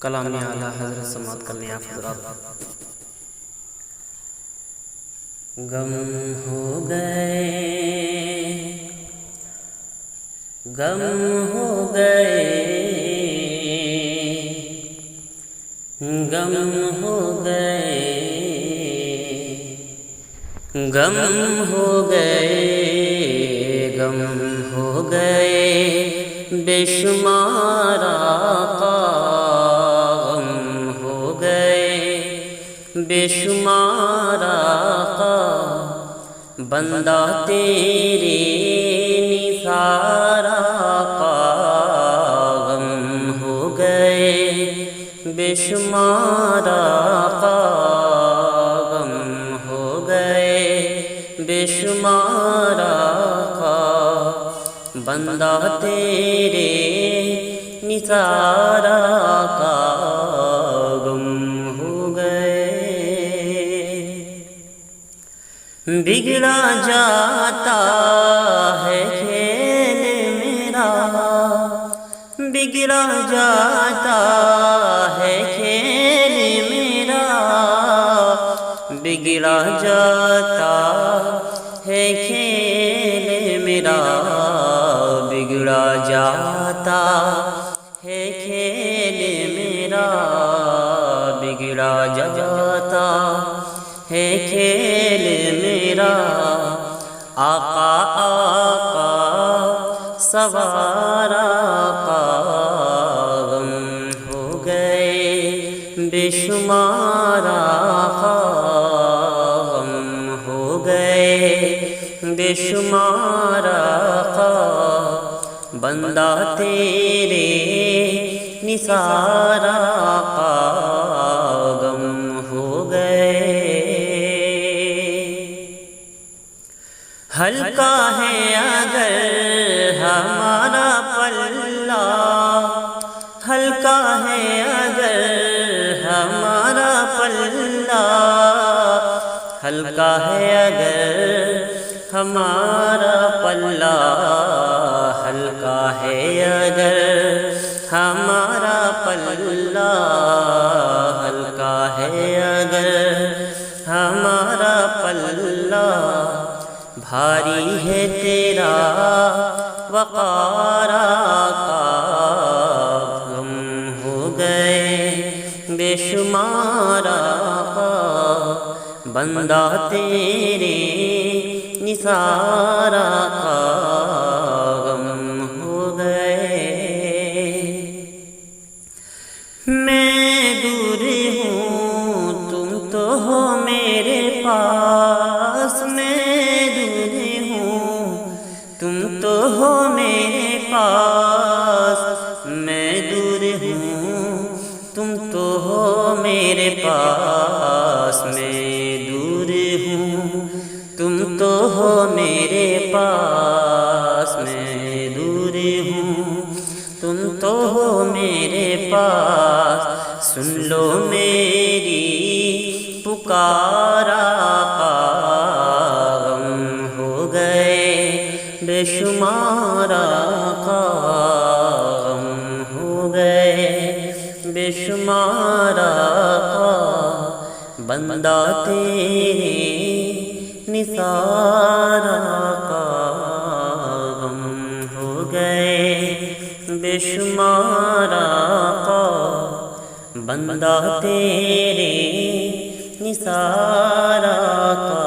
کلام اعلی حضرت سماعت کرنے آپ حضرات۔ غم ہو گئے، غم ہو گئے، غم ہو گئے، غم ہو گئے، غم ہو گئے، بے شمار آقا غم ہو گئے، بے شمار آقا بندہ تیرے نثار آقا غم ہو گئے، بے شمار آقا غم ہو گئے، بے شمار آقا بندہ تیرے نثار آقا غم ہو گئے۔ بگڑا جاتا ہے کھیل میرا، بگڑا جاتا ہے کھیل میرا، بگڑا جاتا ہے کھیل میرا، بگڑا جاتا ہے کھیل میرا، بگڑا جاتا ہے کھیل میرا، آقا آقا سوار آقا غم ہو گئے، بے شمار آقا غم ہو گئے، بے شمار آقا بندہ تیرے نثار آقا غم ہو گئے۔ ہلکا ہے اگر ہمارا پلہ، ہلکا ہے اگر ہمارا پلہ، ہلکا ہے اگر ہمارا پلہ، ہلکا ہے اگر ہمارا پلہ، ہلکا ہے اگر ہمارا پلہ، بھاری ہے تیرا وقار آقا غم ہو گئے، بے شمار آقا بندہ تیرے نثار آقا غم ہو گئے۔ میں دور ہوں تم تو ہو میرے پاس، میں دور ہوں تم تو ہو میرے پاس، میں دور ہوں تم تو ہو میرے پاس، میں دور ہوں تم تو ہو میرے پاس، میں دور ہوں تم تو ہو میرے پاس، سن لو میری پکار آقا غم ہو گئے، بے شمار آقا غم ہو گئے، بے شمار آقا بندہ تیرے نثار آقا غم ہو گئے، بے شمار آقا بندہ تیرے نثار آقا